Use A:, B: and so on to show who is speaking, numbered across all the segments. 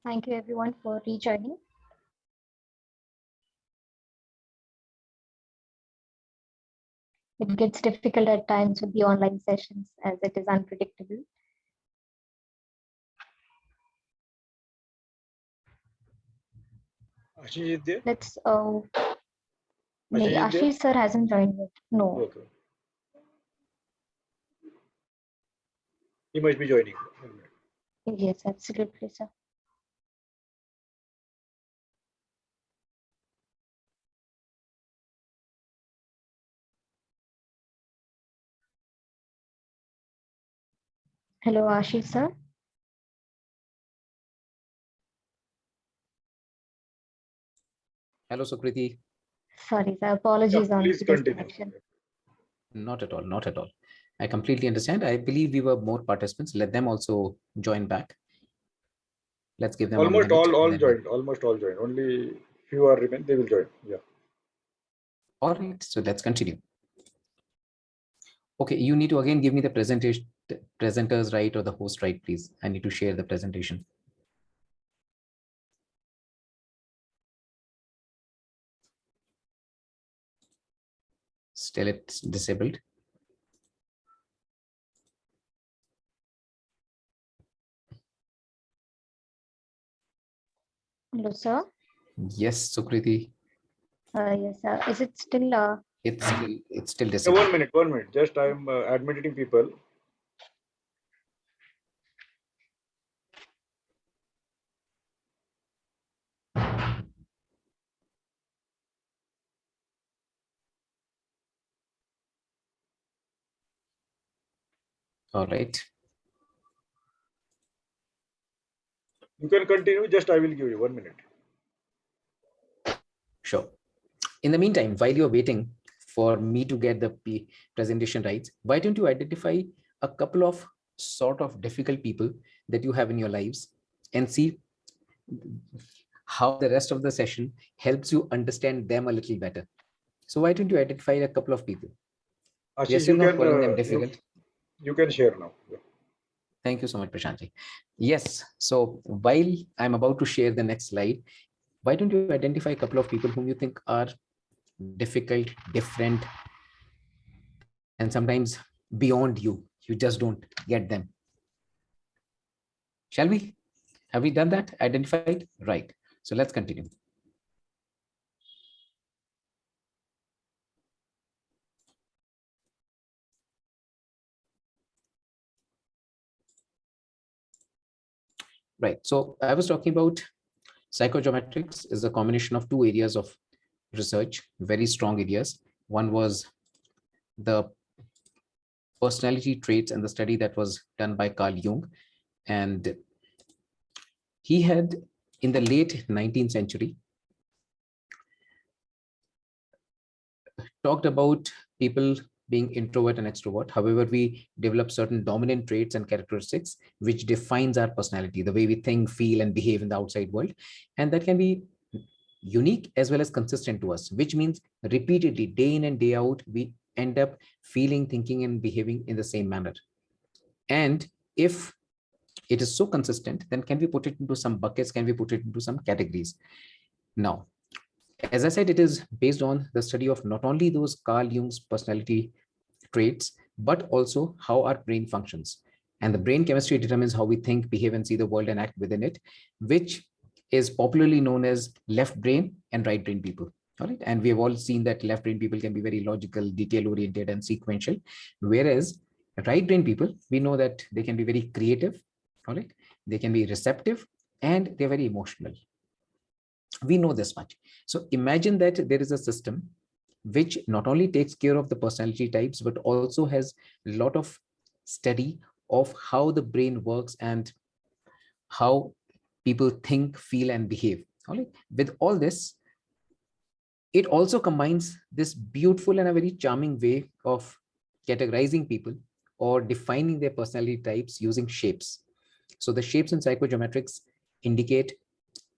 A: Thank you everyone for rejoining. It gets difficult at times with the online sessions as it is unpredictable.
B: Ashish is there?
A: Let's
B: Ashish is there?
A: Ashish sir hasn't joined yet. No.
B: Okay. He must be joining.
A: Yes, absolutely, sir. Hello, Ashish sir.
C: Hello, Sukriti.
A: Sorry, sir. Apologies on
B: Please
A: this
B: continue.
A: connection.
C: Not at all. Not at all. I completely understand. I believe we were more participants. Let them also join back. Let's give them
B: Almost
C: a minute.
B: all joined. Almost all joined. Only few are remain. They will join. Yeah.
C: All right. So let's continue. Okay, you need to again give me the presentation, presenters right or the host right, please. I need to share the presentation. Still it's disabled.
A: Hello, sir.
C: Yes, Sukriti.
A: Yes, sir. Is it still?
C: It's still
B: Yeah,
C: disabled.
B: 1 minute. 1 minute. Just I'm admitting people.
C: All right.
B: You can continue. Just I will give you 1 minute.
C: Sure. In the meantime, while you're waiting for me to get the presentation right, why don't you identify a couple of sort of difficult people that you have in your lives and see how the rest of the session helps you understand them a little better. So why don't you identify a couple of people? We are
B: Ashish,
C: still
B: you
C: not
B: can
C: calling them difficult.
B: you can share now. Yeah.
C: Thank you so much, Prashantji. Yes. So while I'm about to share the next slide, why don't you identify a couple of people whom you think are difficult, different, and sometimes beyond you? You just don't get them. Shall we? Have we done that? Identified? Right. So let's continue. Right. So I was talking about psychogeometrics is a combination of two areas of research, very strong areas. One was the personality traits and the study that was done by Carl Jung. And he had, in the late 19th century, talked about people being introvert and extrovert. However, we develop certain dominant traits and characteristics which defines our personality, the way we think, feel, and behave in the outside world. And that can be unique as well as consistent to us, which means repeatedly, day in and day out, we end up feeling, thinking, and behaving in the same manner. And if it is so consistent, then can we put it into some buckets? Can we put it into some categories? Now, as I said, it is based on the study of not only those Carl Jung's personality traits, but also how our brain functions. And the brain chemistry determines how we think, behave, and see the world and act within it, which is popularly known as left brain and right brain people. All right. And we have all seen that left brain people can be very logical, detail oriented, and sequential, whereas right brain people, we know that they can be very creative. All right. They can be receptive and they're very emotional. We know this much. So imagine that there is a system which not only takes care of the personality types, but also has a lot of study of how the brain works and how people think, feel, and behave. All right. With all this, it also combines this beautiful and a very charming way of categorizing people or defining their personality types using shapes. So the shapes in psychogeometrics indicate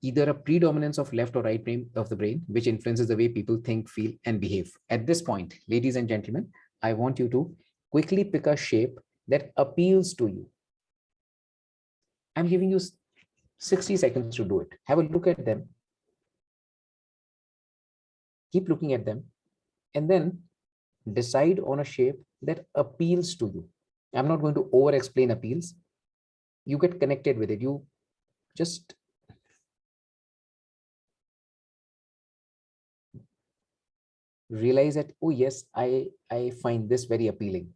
C: either a predominance of left or right brain of the brain, which influences the way people think, feel, and behave. At this point, ladies and gentlemen, I want you to quickly pick a shape that appeals to you. I'm giving you 60 seconds to do it. Have a look at them. Keep looking at them, and then decide on a shape that appeals to you. I'm not going to over explain appeals. You get connected with it. You just realize that, oh yes, I find this very appealing.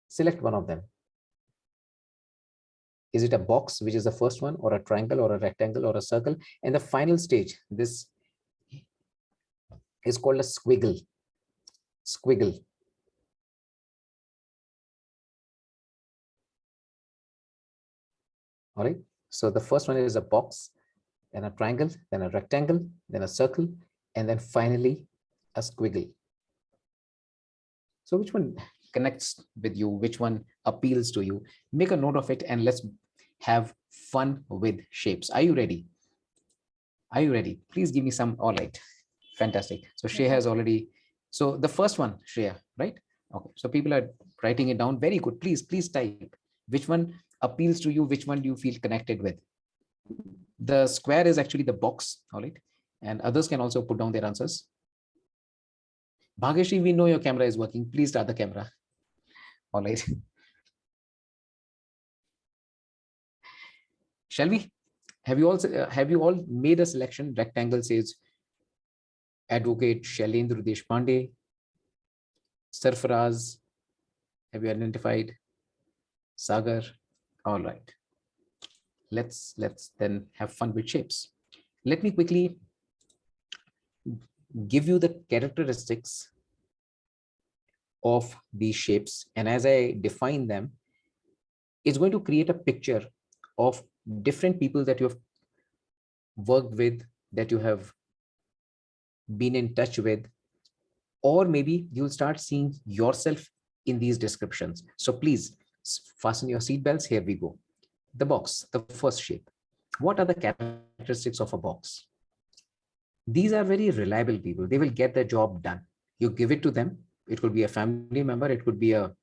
C: Select one of them. Is it a box, which is the first one, or a triangle, or a rectangle, or a circle? And the final stage, this is called a squiggle. Squiggle. All right. So the first one is a box, then a triangle, then a rectangle, then a circle, and then finally a squiggle. So which one connects with you? Which one appeals to you? Make a note of it, and let's have fun with shapes. Are you ready? Are you ready? Please give me some. All right. Fantastic. So Shreya has already. So the first one, Shreya, right? Okay. So people are writing it down. Very good. Please type. Which one appeals to you? Which one do you feel connected with? The square is actually the box. All right. And others can also put down their answers. Bhageshri, we know your camera is working. Please start the camera. All right. Shall we? Have you all made a selection? Rectangle says Advocate Shailendra Deshpande. Sarfaraz, have you identified? Sagar. All right. Let's then have fun with shapes. Let me quickly give you the characteristics of these shapes, and as I define them, it's going to create a picture of different people that you have worked with, that you have been in touch with, or maybe you'll start seeing yourself in these descriptions. So please fasten your seatbelts. Here we go. The box, the first shape. What are the characteristics of a box? These are very reliable people. They will get the job done. You give it to them. It could be a family member. It could be a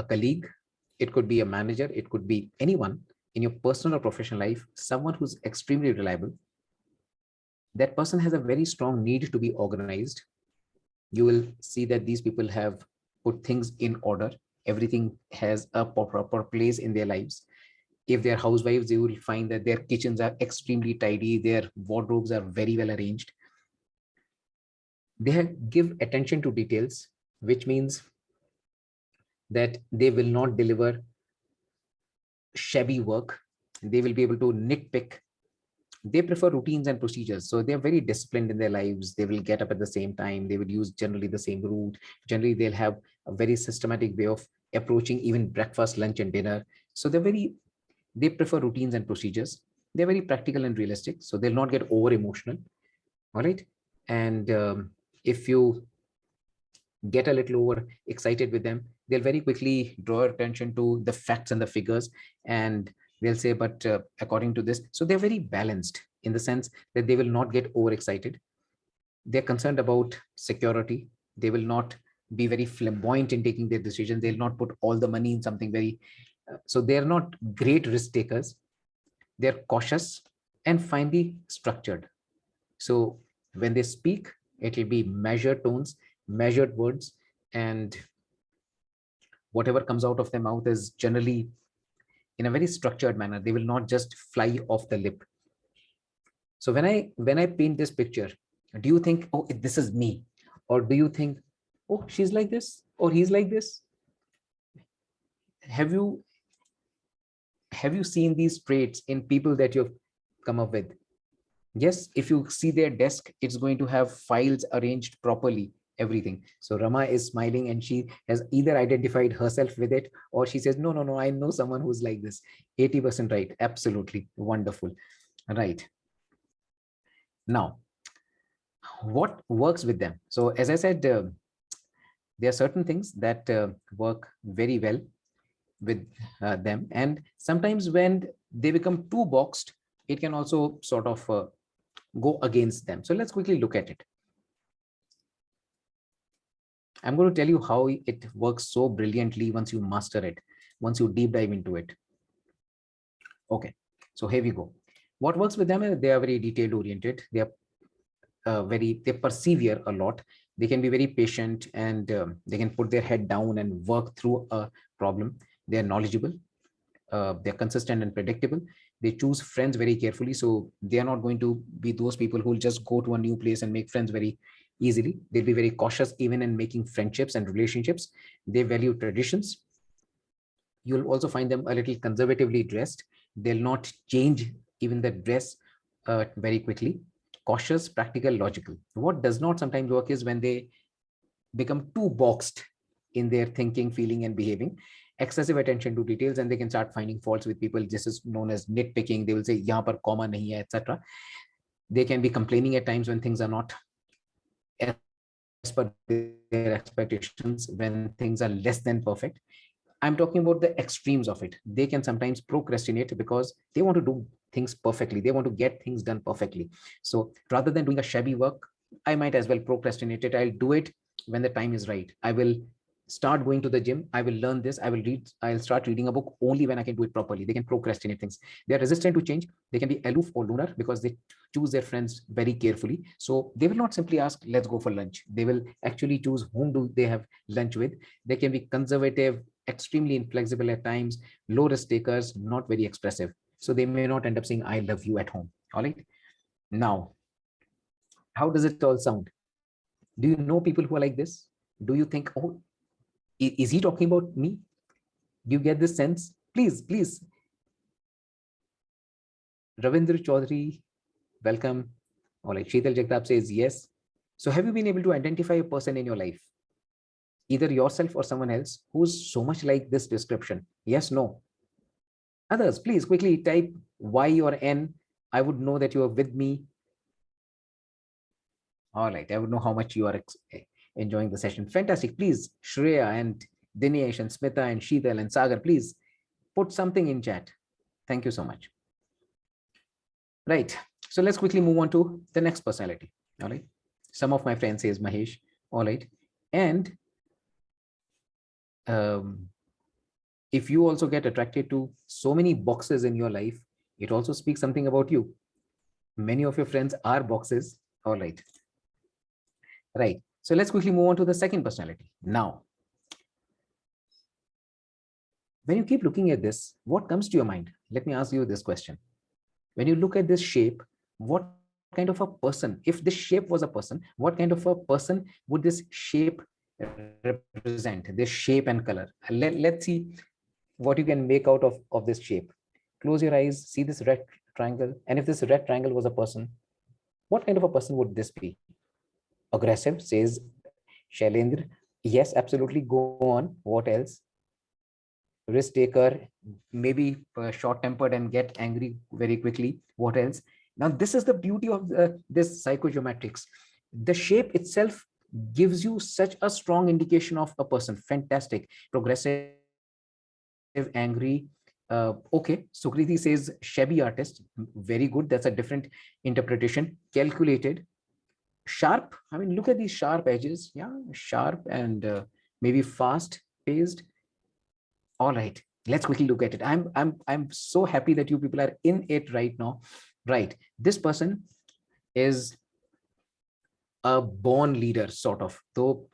C: colleague. It could be a manager. It could be anyone in your personal or professional life, someone who's extremely reliable. That person has a very strong need to be organized. You will see that these people have put things in order. Everything has a proper place in their lives. If they're housewives, you will find that their kitchens are extremely tidy. Their wardrobes are very well arranged. They give attention to details, which means that they will not deliver shabby work. They will be able to nitpick. They prefer routines and procedures. So they're very disciplined in their lives. They will get up at the same time. They will use generally the same route. Generally, they'll have a very systematic way of approaching even breakfast, lunch, and dinner. So they prefer routines and procedures. They're very practical and realistic. So they'll not get over emotional. All right. And if you get a little over excited with them, they'll very quickly draw attention to the facts and the figures, and they'll say, but according to this. So they're very balanced in the sense that they will not get overexcited. They're concerned about security. They will not be very flamboyant in taking their decisions. They'll not put all the money in something very, so they're not great risk takers. They're cautious and finely structured. So when they speak, it will be measured tones, measured words, and whatever comes out of their mouth is generally in a very structured manner. They will not just fly off the lip. So when I paint this picture, do you think, oh, this is me? Or do you think, oh, she's like this, or he's like this? Have you seen these traits in people that you've come up with? Yes, if you see their desk, it's going to have files arranged properly, everything. So Rama is smiling, and she has either identified herself with it, or she says, no, I know someone who's like this. 80% right. Absolutely wonderful. Right. Now, what works with them? So as I said, there are certain things that work very well with them. And sometimes when they become too boxed, it can also sort of go against them. So let's quickly look at it. I'm going to tell you how it works so brilliantly once you master it, once you deep dive into it. Okay, so here we go. What works with them is they are very detailed oriented. They are they persevere a lot. They can be very patient, and they can put their head down and work through a problem. They are knowledgeable. They're consistent and predictable. They choose friends very carefully, so they are not going to be those people who will just go to a new place and make friends very easily. They'll be very cautious even in making friendships and relationships. They value traditions. You'll also find them a little conservatively dressed. They'll not change even the dress very quickly. Cautious, practical, logical. What does not sometimes work is when they become too boxed in their thinking, feeling, and behaving. Excessive attention to details, and they can start finding faults with people. This is known as nitpicking. They will say, "Yahan par comma nahi hai," etc. They can be complaining at times when things are not as per their expectations, when things are less than perfect. I'm talking about the extremes of it. They can sometimes procrastinate because they want to do things perfectly. They want to get things done perfectly. So rather than doing a shabby work, I might as well procrastinate it. I'll do it when the time is right. I will start going to the gym. I will learn this. I'll start reading a book only when I can do it properly. They can procrastinate things. They are resistant to change. They can be aloof or lunar because they choose their friends very carefully. So they will not simply ask, let's go for lunch. They will actually choose whom do they have lunch with. They can be conservative, extremely inflexible at times, low risk takers, not very expressive. So they may not end up saying, I love you at home. All right. Now, how does it all sound? Do you know people who are like this? Do you think, oh, is he talking about me? Do you get this sense? Please, please. Ravindra Chaudhary, welcome. All right. Sheetal Jagtap says yes. So have you been able to identify a person in your life, either yourself or someone else, who's so much like this description? Yes, no. Others, please quickly type Y or N. I would know that you are with me. All right. I would know how much you are enjoying the session. Fantastic. Please, Shreya and Dinesh and Smita and Sheetal and Sagar, please put something in chat. Thank you so much. Right. So let's quickly move on to the next personality. All right. Some of my friends says Mahesh. All right. And if you also get attracted to so many boxes in your life, it also speaks something about you. Many of your friends are boxes. All right. Right. So let's quickly move on to the second personality. Now, when you keep looking at this, what comes to your mind? Let me ask you this question. When you look at this shape, what kind of a person, if this shape was a person, what kind of a person would this shape represent, this shape and color? Let's see what you can make out of this shape. Close your eyes, see this red triangle. And if this red triangle was a person, what kind of a person would this be? Aggressive, says Shailendra. Yes, absolutely. Go on. What else? Risk taker, maybe short tempered and get angry very quickly. What else? Now, this is the beauty of this psychogeometrics. The shape itself gives you such a strong indication of a person. Fantastic. Progressive, angry. Okay, Sukriti says shabby artist. Very good. That's a different interpretation. Calculated, sharp. I mean, look at these sharp edges. Yeah, sharp and maybe fast paced. All right, let's quickly look at it. I'm so happy that you people are in it right now. Right, this person is a born leader, sort of. Though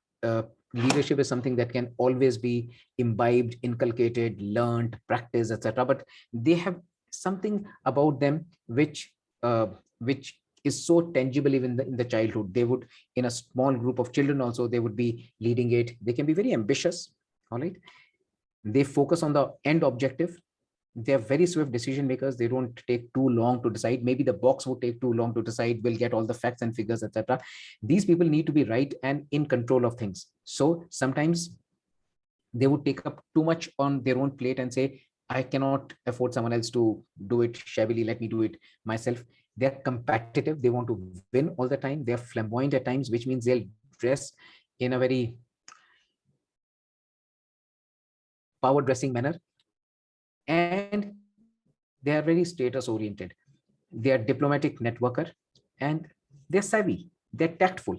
C: leadership is something that can always be imbibed, inculcated, learned, practiced, etc. But they have something about them which is so tangible even in the childhood. They would, in a small group of children also, they would be leading it. They can be very ambitious. All right. They focus on the end objective. They are very swift decision makers. They don't take too long to decide. Maybe the box would take too long to decide. We'll get all the facts and figures, etc. These people need to be right and in control of things. So sometimes they would take up too much on their own plate and say, I cannot afford someone else to do it shabbily. Let me do it myself. They're competitive. They want to win all the time. They're flamboyant at times, which means they'll dress in a very power dressing manner. And they are very status oriented. They are diplomatic networker, and they're savvy. They're tactful.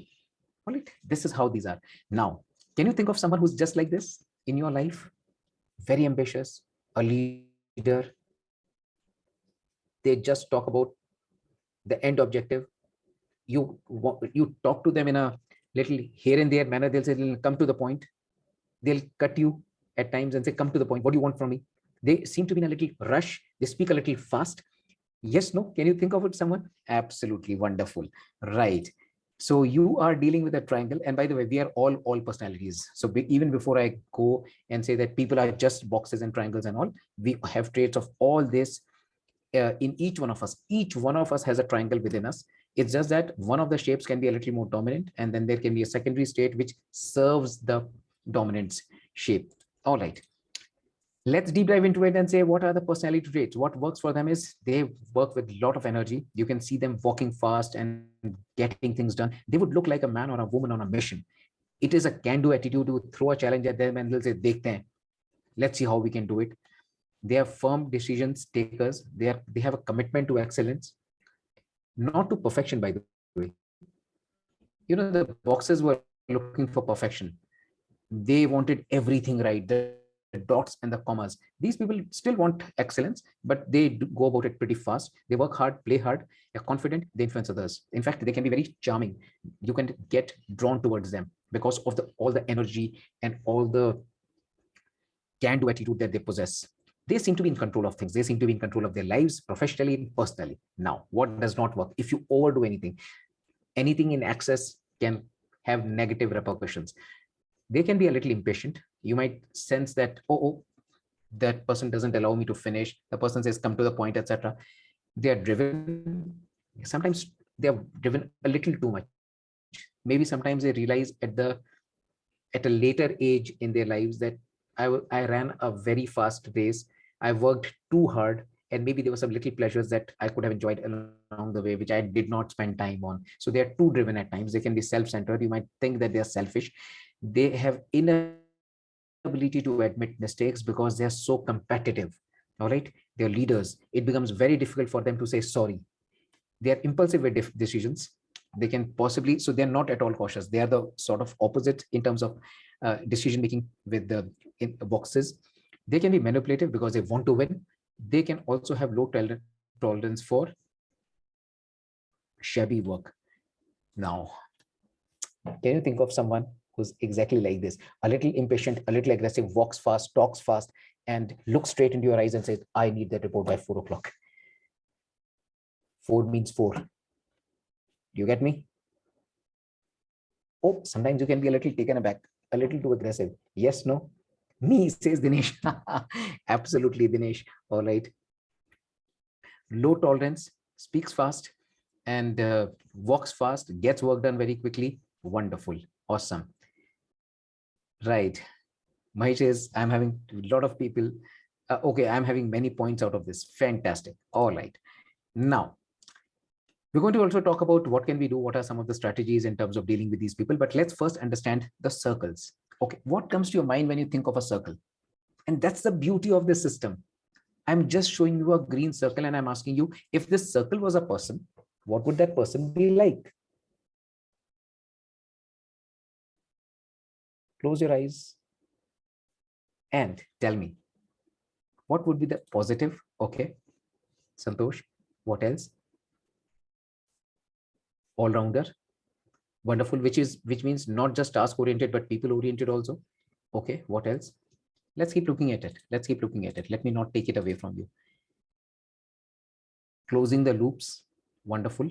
C: All right. This is how these are. Now, can you think of someone who's just like this in your life? Very ambitious, a leader, They just talk about the end objective. You talk to them in a little here and there manner. They'll say, come to the point. They'll cut you at times and say, come to the point. What do you want from me? They seem to be in a little rush. They speak a little fast. Yes, no? Can you think of it, someone? Absolutely wonderful. Right. So you are dealing with a triangle. And by the way, we are all personalities. So even before I go and say that people are just boxes and triangles and all, we have traits of all this in each one of us. Each one of us has a triangle within us. It's just that one of the shapes can be a little more dominant, and then there can be a secondary state which serves the dominant shape. All right. Let's deep dive into it and say what are the personality traits. What works for them is they work with a lot of energy. You can see them walking fast and getting things done. They would look like a man or a woman on a mission. It is a can-do attitude. To throw a challenge at them and they'll say, "Dekhte hain. Let's see how we can do it." They are firm decisions takers. They have a commitment to excellence, not to perfection, by the way. The boxes were looking for perfection. They wanted everything right, the dots and the commas. These people still want excellence, but they go about it pretty fast. They work hard, play hard, they're confident, they influence others. In fact, they can be very charming. You can get drawn towards them because of all the energy and all the can-do attitude that they possess. They seem to be in control of things. They seem to be in control of their lives, professionally and personally. Now, what does not work? If you overdo anything in excess can have negative repercussions. They can be a little impatient. You might sense that, oh, that person doesn't allow me to finish. The person says, come to the point, etc. They are driven. Sometimes they are driven a little too much. Maybe sometimes they realize at a later age in their lives that I ran a very fast race. I worked too hard, and maybe there were some little pleasures that I could have enjoyed along the way, which I did not spend time on. So they are too driven at times. They can be self-centered. You might think that they are selfish. They have inability to admit mistakes because they are so competitive. All right, they're leaders. It becomes very difficult for them to say sorry. They are impulsive with decisions. They can possibly, so they're not at all cautious. They are the sort of opposite in terms of decision making with the boxes. They can be manipulative because they want to win. They can also have low tolerance for shabby work. Now, can you think of someone who's exactly like this? A little impatient, a little aggressive, walks fast, talks fast, and looks straight into your eyes and says, I need that report by 4 o'clock. 4 means 4. Do you get me? Oh, sometimes you can be a little taken aback, a little too aggressive. Yes, no? Me, says Dinesh. Absolutely, Dinesh. All right. Low tolerance, speaks fast, and walks fast, gets work done very quickly. Wonderful. Awesome. Right. Mahesh says, I'm having a lot of people. Okay, I'm having many points out of this. Fantastic. All right. Now, we're going to also talk about what can we do, what are some of the strategies in terms of dealing with these people. But let's first understand the circles. Okay, what comes to your mind when you think of a circle? And that's the beauty of this system. I'm just showing you a green circle and I'm asking you, if this circle was a person, what would that person be like? Close your eyes and tell me, what would be the positive? Okay, Santosh, what else? All-rounder. Wonderful, which means not just task oriented, but people oriented also. Okay, what else? Let's keep looking at it. Let's keep looking at it. Let me not take it away from you. Closing the loops. Wonderful.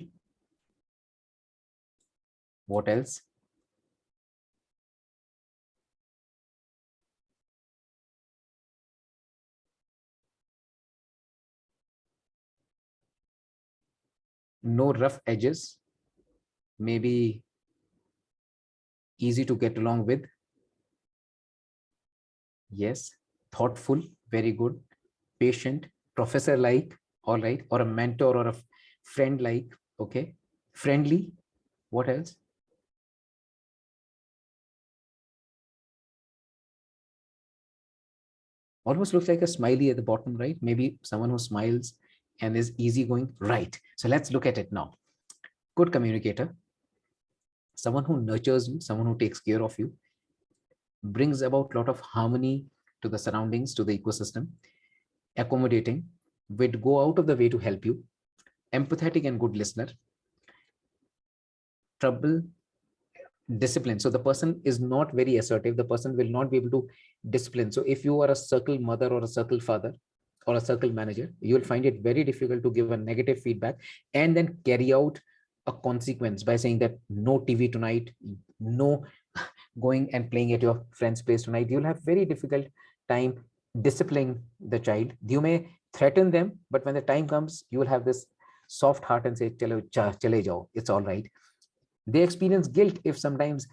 C: What else? No rough edges. Maybe easy to get along with. Yes. Thoughtful. Very good. Patient. Professor like. All right. Or a mentor or a friend like. Okay. Friendly. What else? Almost looks like a smiley at the bottom, right? Maybe someone who smiles and is easygoing. Right. So let's look at it now. Good communicator. Someone who nurtures you, someone who takes care of you, brings about a lot of harmony to the surroundings, to the ecosystem. Accommodating. would go out of the way to help you, empathetic and good listener, trouble, discipline. So the person is not very assertive. The person will not be able to discipline. So if you are a circle mother or a circle father or a circle manager, you will find it very difficult to give a negative feedback and then carry out a consequence by saying that no TV tonight, no going and playing at your friend's place tonight. You'll have very difficult time disciplining the child. You may threaten them, but when the time comes, you will have this soft heart and say, chale jao, it's all right. They experience guilt if sometimes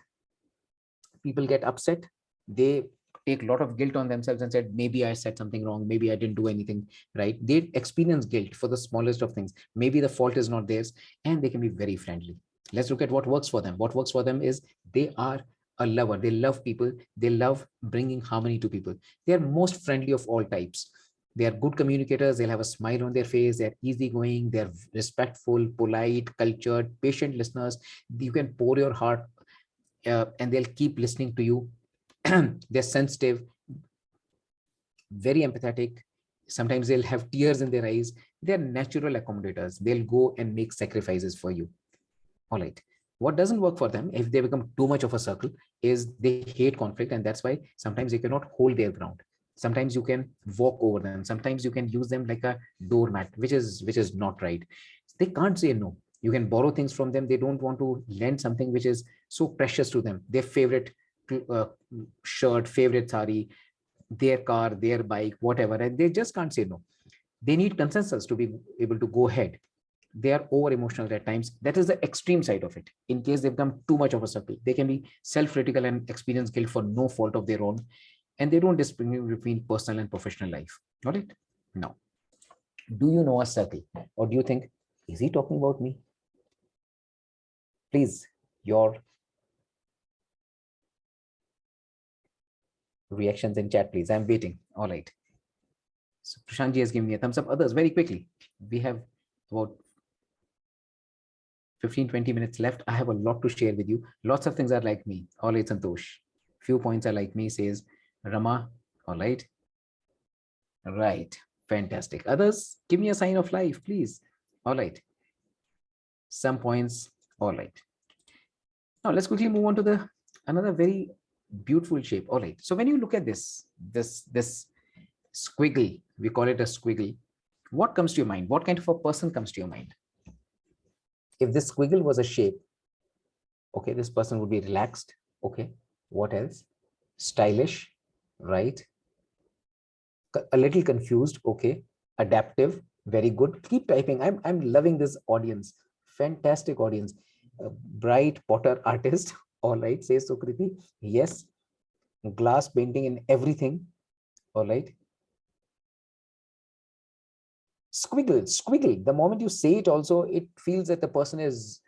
C: people get upset. They take a lot of guilt on themselves and said, maybe I said something wrong, maybe I didn't do anything right. They experience guilt for the smallest of things. Maybe the fault is not theirs, and they can be very friendly. Let's look at what works for them. What works for them is they are a lover. They love people. They love bringing harmony to people. They are most friendly of all types. They are good communicators. They'll have a smile on their face. They're easygoing. They're respectful, polite, cultured, patient listeners. You can pour your heart and they'll keep listening to you. They're sensitive, very empathetic. Sometimes they'll have tears in their eyes. They're natural accommodators. They'll go and make sacrifices for you. All right. What doesn't work for them if they become too much of a circle is they hate conflict, and that's why sometimes they cannot hold their ground. Sometimes you can walk over them. Sometimes you can use them like a doormat, which is not right. They can't say no. You can borrow things from them. They don't want to lend something which is so precious to them. Their favorite uh, shirt, favorite sari, their car, their bike, whatever, and they just can't say no. They need consensus to be able to go ahead. They are over emotional at times. That is the extreme side of it. In case they become too much of a circle, they can be self-critical and experience guilt for no fault of their own, and they don't discriminate between personal and professional life. All right. Now, do you know a circle, or do you think, is he talking about me? Please, your reactions in chat, please. I'm waiting. All right. So Prashant ji has given me a thumbs up. Others, very quickly. We have about 15-20 minutes left. I have a lot to share with you. Lots of things are like me. All right, Santosh. Few points are like me, says Rama. All right. Right. Fantastic. Others, give me a sign of life, please. All right. Some points. All right. Now let's quickly move on to the another very beautiful shape. All right. So when you look at this squiggle, we call it a squiggle. What comes to your mind? What kind of a person comes to your mind? If this squiggle was a shape, okay, this person would be relaxed. Okay. What else? Stylish, right? A little confused. Okay. Adaptive. Very good. Keep typing. I'm loving this audience. Fantastic audience. Bright potter artist. All right, says Sukriti. Yes. Glass painting in everything. All right. Squiggle, squiggle. The moment you say it also, it feels that the person is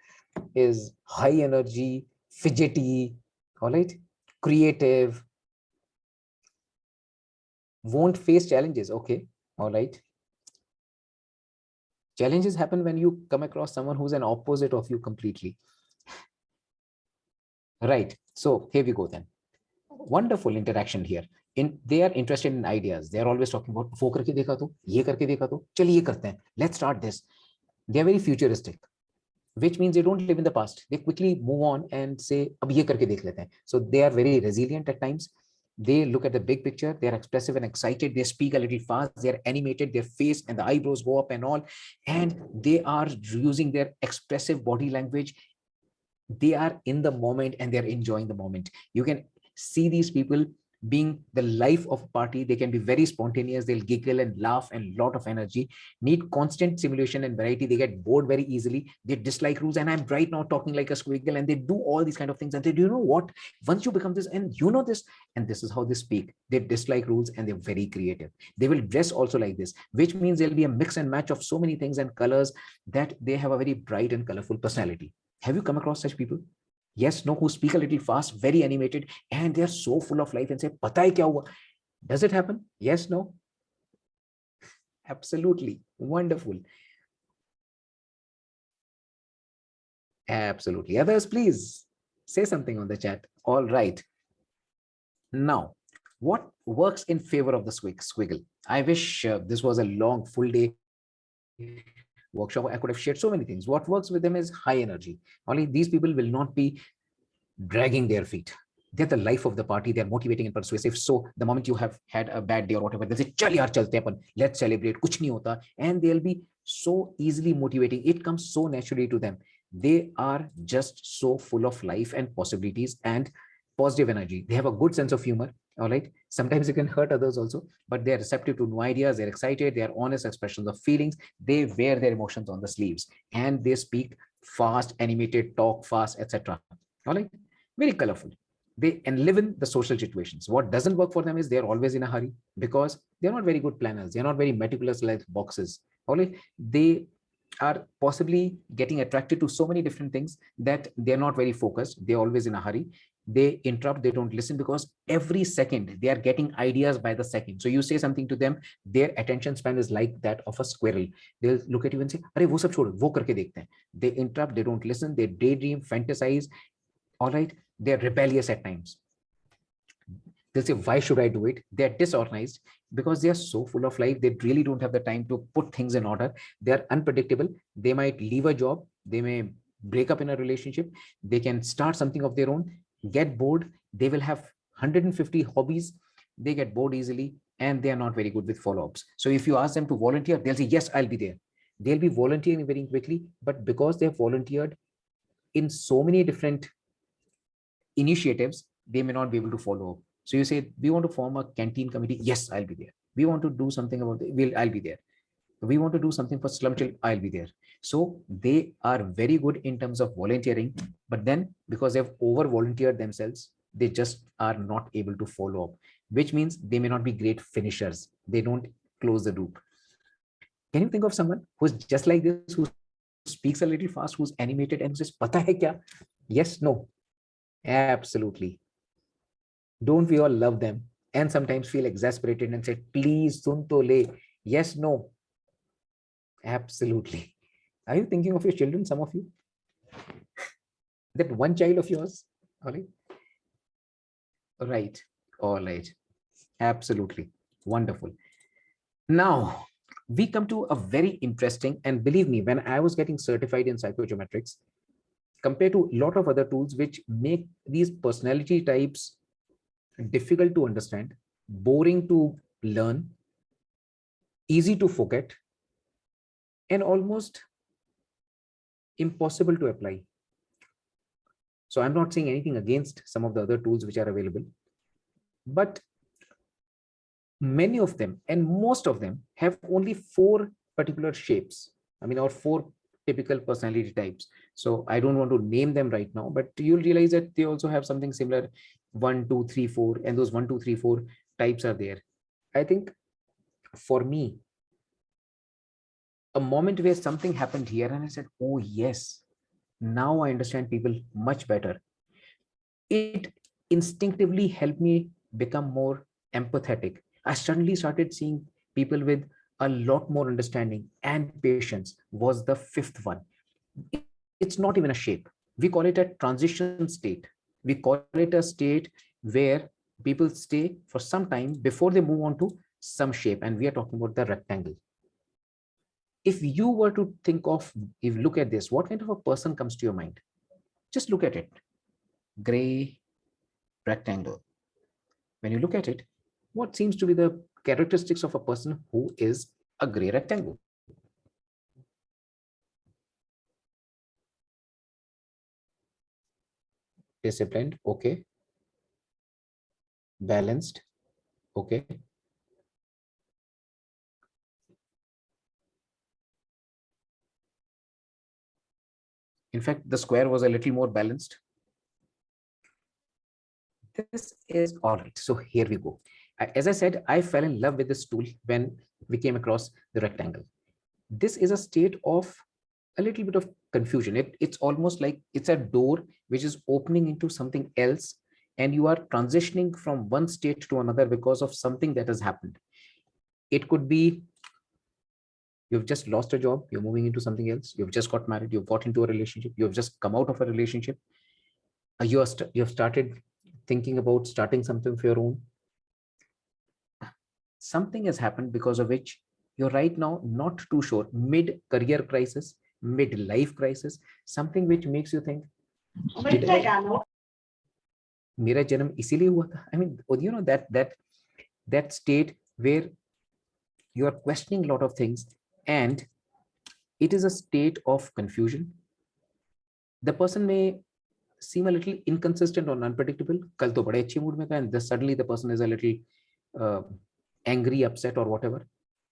C: high energy, fidgety, all right, creative, won't face challenges. Okay. All right. Challenges happen when you come across someone who's an opposite of you completely. Right. So here we go then. Wonderful interaction here. They are interested in ideas. They are always talking about वो करके देखा तो, ये करके देखा तो, चलिए ये करते हैं. Let's start this. They are very futuristic, which means they don't live in the past. They quickly move on and say, अब ये करके देख लेते हैं. So they are very resilient at times. They look at the big picture. They are expressive and excited. They speak a little fast. They are animated. Their face and the eyebrows go up and all. And they are using their expressive body language. They are in the moment and they're enjoying the moment. You can see these people being the life of a party. They can be very spontaneous. They'll giggle and laugh and lot of energy, need constant stimulation and variety. They get bored very easily. They dislike rules. And I'm right now talking like a squiggle, and they do all these kind of things. And they do, you know what, once you become this and you know this, and this is how they speak. They dislike rules and they're very creative. They will dress also like this, which means there'll be a mix and match of so many things and colors that they have a very bright and colorful personality. Have you come across such people? Yes, no, who speak a little fast, very animated, and they're so full of life and say, "Pata hai kya hua?" Does it happen? Yes, no? Absolutely. Wonderful. Absolutely. Others, please say something on the chat. All right. Now, What works in favor of the squiggle? I wish this was a long full day workshop. I could have shared so many things. What works with them is high energy. Only these people will not be dragging their feet. They're the life of the party. They're motivating and persuasive. So the moment you have had a bad day or whatever, they'll say, "Chal yaar, chalte hain, let's celebrate. Kuch nahi hota." And they'll be so easily motivating. It comes so naturally to them. They are just so full of life and possibilities and positive energy. They have a good sense of humor. All right. Sometimes it can hurt others also, but they're receptive to new ideas. They're excited. They are honest expressions of feelings. They wear their emotions on the sleeves and they speak fast, animated, talk fast, etc. All right. Very colorful. They and live in the social situations. What doesn't work for them is they're always in a hurry because they're not very good planners. They're not very meticulous like boxes. All right. They are possibly getting attracted to so many different things that they're not very focused. They're always in a hurry. They interrupt, they don't listen because every second they are getting ideas by the second. So you say something to them, their attention span is like that of a squirrel. They'll look at you and say, "Arey, wo sab chhod, wo karke dekhte hain." They interrupt, they don't listen, they daydream, fantasize. All right. They're rebellious at times. They'll say, "Why should I do it?" They're disorganized because they are so full of life. They really don't have the time to put things in order. They are unpredictable. They might leave a job. They may break up in a relationship. They can start something of their own, get bored. They will have 150 hobbies. They get bored easily and they are not very good with follow-ups. So if you ask them to volunteer, they'll say, "Yes, I'll be there." They'll be volunteering very quickly, but because they've volunteered in so many different initiatives, they may not be able to follow up. So you say, "We want to form a canteen committee." "Yes, I'll be there." "We want to do something about it." "I'll be there." "We want to do something for slum children." "I'll be there." So they are very good in terms of volunteering, but then because they've over volunteered themselves, they just are not able to follow up, which means they may not be great finishers. They don't close the loop. Can you think of someone who's just like this, who speaks a little fast, who's animated and says, "Pata hai kya?" Yes, no. Absolutely. Don't we all love them and sometimes feel exasperated and say, "Please, sun to le." Yes, no. Absolutely. Are you thinking of your children, some of you? That one child of yours? All right. Right. All right. Absolutely. Wonderful. Now, we come to a very interesting, and believe me, when I was getting certified in psychogeometrics, compared to a lot of other tools which make these personality types difficult to understand, boring to learn, easy to forget, and almost impossible to apply. So I'm not saying anything against some of the other tools which are available, but many of them and most of them have only 4 particular shapes. I mean, or 4 typical personality types. So I don't want to name them right now, but you'll realize that they also have something similar, 1, 2, 3, 4, and those 1, 2, 3, 4 types are there. I think for me, a moment where something happened here and I said, "Oh yes, now I understand people much better." It instinctively helped me become more empathetic. I suddenly started seeing people with a lot more understanding and patience. Was the 5th one. It's not even a shape. We call it a transition state. We call it a state where people stay for some time before they move on to some shape. And we are talking about the rectangle. If you were to think of, if you look at this, what kind of a person comes to your mind? Just look at it. Gray rectangle. When you look at it, what seems to be the characteristics of a person who is a gray rectangle? Disciplined, okay. Balanced, okay. In fact, the square was a little more balanced. This is all right. So here we go. As I said, I fell in love with this tool when we came across the rectangle. This is a state of a little bit of confusion. It's almost like it's a door which is opening into something else, and you are transitioning from one state to another because of something that has happened. It could be you've just lost a job, you're moving into something else, you've just got married, you've got into a relationship, you've just come out of a relationship, you've started thinking about starting something of your own. something has happened because of which you're right now not too sure, mid-career crisis, mid-life crisis, something which makes you think, मेरा जन्म इसीलिए हुआ था. I mean, you know, that state where you are questioning a lot of things, and it is a state of confusion. The person may seem a little inconsistent or unpredictable. कल तो बड़े अच्छे mood में था, and suddenly the person is a little angry, upset, or whatever.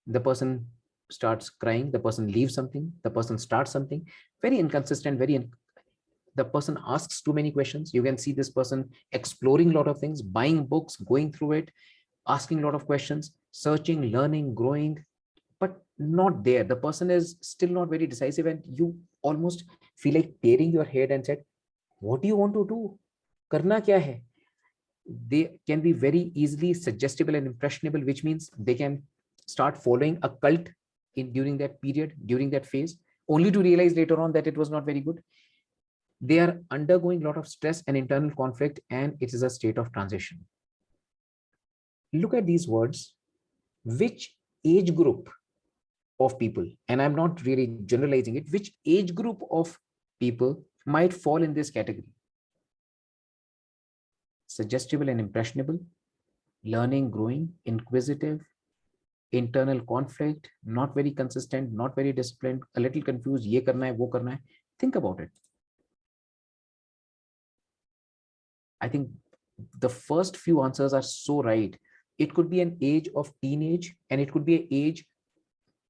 C: The person starts crying. The person leaves something. The person starts something. Very inconsistent. The person asks too many questions. You can see this person exploring a lot of things, buying books, going through it, asking a lot of questions, searching, learning, growing, but not there. The person is still not very decisive, and you almost feel like tearing your head and said, what do you want to do? Karna kya hai? They can be very easily suggestible and impressionable, which means they can start following a cult during that period, during that phase, only to realize later on that it was not very good. They are undergoing a lot of stress and internal conflict, and it is a state of transition. Look at these words. Which age group of people, and I'm not really generalizing it, which age group of people might fall in this category? Suggestible and impressionable, learning, growing, inquisitive, internal conflict, not very consistent, not very disciplined, a little confused, ye karna hai, wo karna hai. Think about it. I think the first few answers are so right. It could be an age of teenage, and it could be an age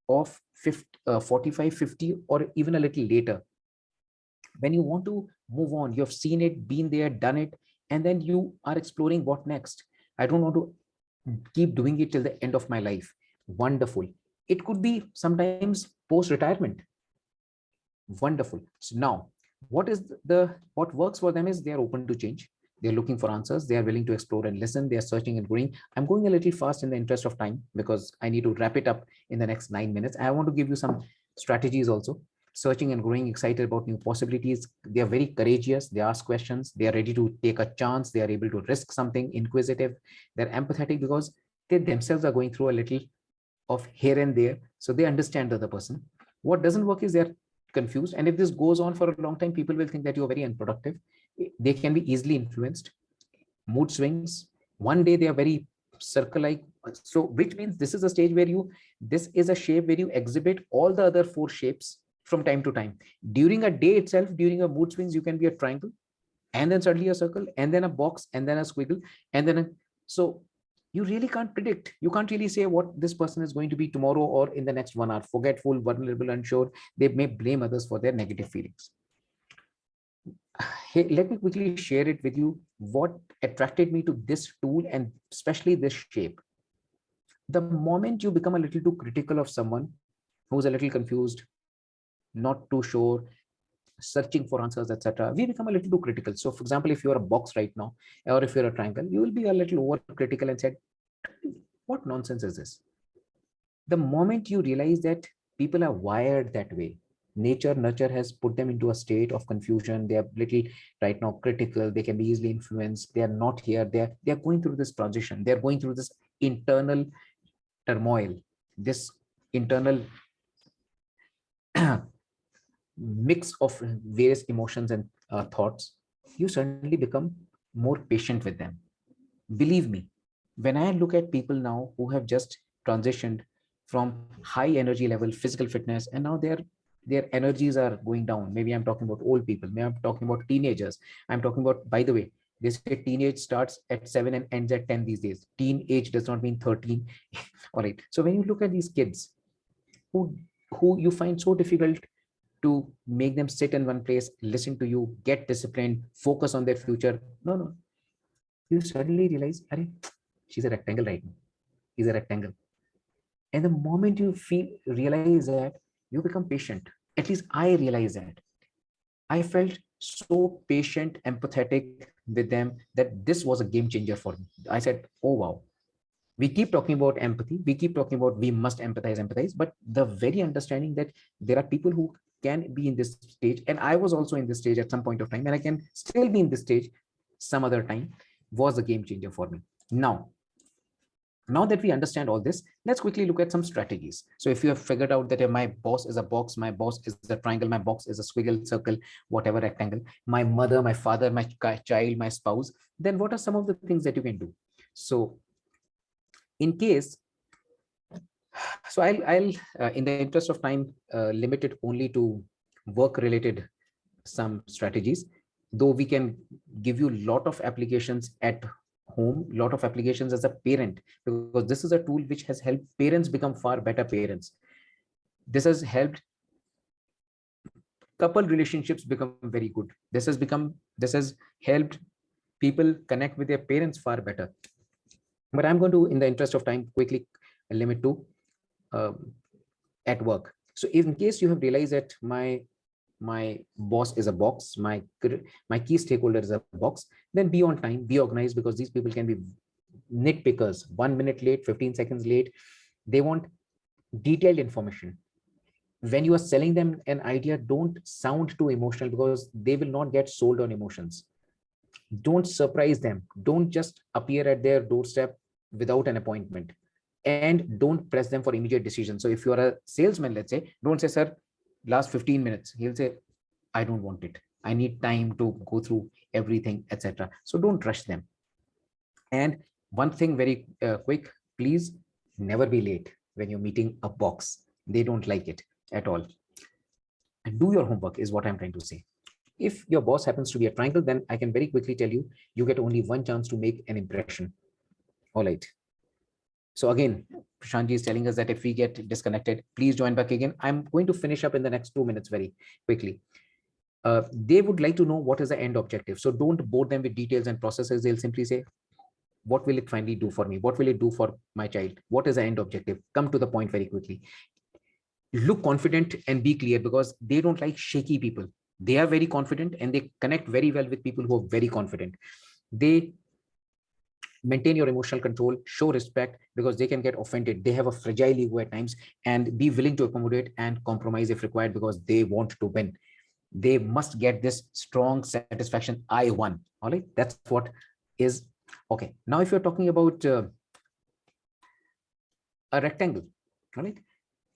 C: of 45, 50, or even a little later. When you want to move on, you have seen it, been there, done it, and then you are exploring what next. I don't want to keep doing it till the end of my life. Wonderful. It could be sometimes post-retirement. Wonderful. So now, what works for them is they are open to change. They're looking for answers. They are willing to explore and listen. They are searching and growing. I'm going a little fast in the interest of time because I need to wrap it up in the next 9 minutes. I want to give you some strategies also. Searching and growing, excited about new possibilities. They are very courageous. They ask questions. They are ready to take a chance. They are able to risk something, inquisitive. They're empathetic because they themselves are going through a little of here and there. So they understand the other person. What doesn't work is they're confused. And if this goes on for a long time, people will think that you're very unproductive. They can be easily influenced. Mood swings. One day they are very circle-like. So which means this is a stage where this is a shape where you exhibit all the other 4 shapes from time to time. During a day itself, during a mood swings, you can be a triangle, and then suddenly a circle, and then a box, and then a squiggle, and then so you really can't predict. You can't really say what this person is going to be tomorrow or in the next 1 hour. Forgetful, vulnerable, unsure. They may blame others for their negative feelings. Hey, let me quickly share it with you what attracted me to this tool, and especially this shape. The moment you become a little too critical of someone who's a little confused, not too sure, searching for answers, etc., we become a little too critical. So for example, if you're a box right now, or if you're a triangle, you will be a little over critical and said, what nonsense is this? The moment you realize that people are wired that way, nurture has put them into a state of confusion. They are little right now critical. They can be easily influenced. They are not here. They are going through this transition. They're going through this internal turmoil, this internal mix of various emotions and thoughts. You suddenly become more patient with them. Believe me, when I look at people now who have just transitioned from high energy level, physical fitness, and now their energies are going down. Maybe I'm talking about old people. Maybe I'm talking about teenagers. I'm talking about, by the way, they say teenage starts at 7 and ends at 10 these days. Teenage does not mean 13. All right. So when you look at these kids who you find so difficult to make them sit in one place, listen to you, get disciplined, focus on their future. No. You suddenly realize, she's a rectangle right now. He's a rectangle. And the moment you realize that, you become patient. At least I realized that. I felt so patient, empathetic with them that this was a game changer for me. I said, oh, wow. We keep talking about empathy. We keep talking about we must empathize, but the very understanding that there are people who can be in this stage, and I was also in this stage at some point of time, and I can still be in this stage some other time, was a game changer for me. Now, Now that we understand all this, let's quickly look at some strategies. So if you have figured out that my boss is a box, my boss is a triangle, my box is a squiggle, circle, whatever, rectangle, my mother, my father, my child, my spouse, then what are some of the things that you can do? So in case, so I'll in the interest of time, limit it only to work related some strategies, though we can give you a lot of applications at home, lot of applications as a parent, because this is a tool which has helped parents become far better parents. This has helped couple relationships become very good. This has helped people connect with their parents far better. But I'm going to, in the interest of time, quickly limit to at work. So in case you have realized that my boss is a box, my key stakeholder is a box, then be on time, be organized, because these people can be nitpickers. 1 minute late, 15 seconds late. They want detailed information. When you are selling them an idea, don't sound too emotional, because they will not get sold on emotions. Don't surprise them. Don't just appear at their doorstep without an appointment, and don't press them for immediate decisions. So if you are a salesman, let's say, don't say, sir, last 15 minutes. He'll say, I don't want it. I need time to go through everything, etc. So don't rush them. And one thing very quick, please never be late when you're meeting a box. They don't like it at all. And do your homework is what I'm trying to say. If your boss happens to be a triangle, then I can very quickly tell you, you get only one chance to make an impression. All right. So again, Prashantji is telling us that if we get disconnected, please join back again. I'm going to finish up in the next 2 minutes very quickly. They would like to know what is the end objective. So don't bore them with details and processes. They'll simply say, what will it finally do for me? What will it do for my child? What is the end objective? Come to the point very quickly. Look confident and be clear, because they don't like shaky people. They are very confident and they connect very well with people who are very confident. They maintain your emotional control, show respect, because they can get offended. They have a fragile ego at times, and be willing to accommodate and compromise if required, because they want to win. They must get this strong satisfaction. I won. All right. That's what is okay. Now, if you're talking about a rectangle, all right,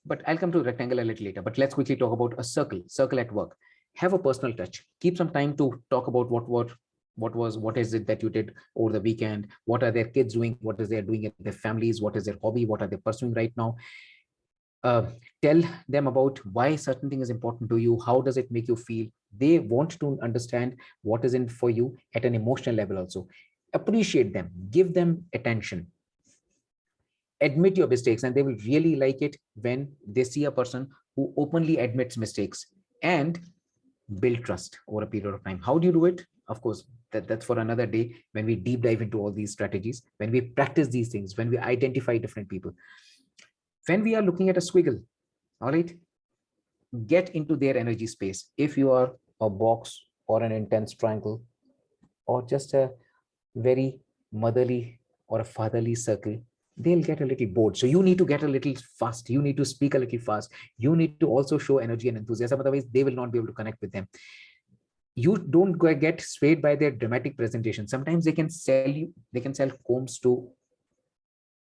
C: but I'll come to rectangle a little later, but let's quickly talk about a circle at work. Have a personal touch. Keep some time to talk about what is it that you did over the weekend? What are their kids doing? What is they doing in their families? What is their hobby? What are they pursuing right now? Tell them about why certain thing is important to you. How does it make you feel? They want to understand what is in for you at an emotional level also. Appreciate them, give them attention. Admit your mistakes, and they will really like it when they see a person who openly admits mistakes. And build trust over a period of time. How do you do it? Of course, that's for another day, when we deep dive into all these strategies, when we practice these things, when we identify different people. When we are looking at a squiggle, all right, get into their energy space. If you are a box or an intense triangle, or just a very motherly or a fatherly circle, they'll get a little bored. So you need to get a little fast. You need to speak a little fast. You need to also show energy and enthusiasm. Otherwise, they will not be able to connect with them. You don't get swayed by their dramatic presentation. Sometimes they can sell combs to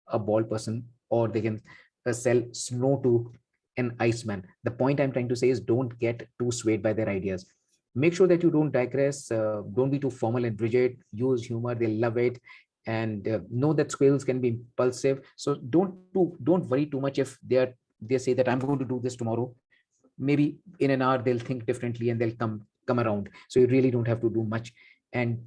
C: a bald person, or they can sell snow to an iceman. The point I'm trying to say is, don't get too swayed by their ideas. Make sure that you don't digress. Don't be too formal and rigid. Use humor. They love it. And know that squirrels can be impulsive. So don't worry too much if they say that I'm going to do this tomorrow. Maybe in an hour they'll think differently and they'll come around. So you really don't have to do much. And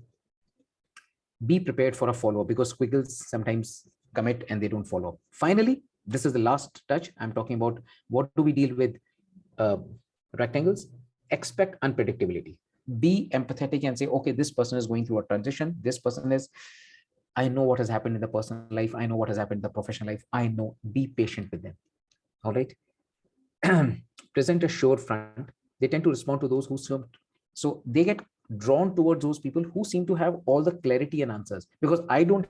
C: be prepared for a follow-up, because squiggles sometimes commit and they don't follow. Finally, this is the last touch. I'm talking about what do we deal with rectangles. Expect unpredictability. Be empathetic and say, okay, this person is going through a transition. This person is, I know what has happened in the personal life. I know what has happened in the professional life. I know. Be patient with them. All right. Present a sure front. They tend to respond to those who so they get drawn towards those people who seem to have all the clarity and answers, because I don't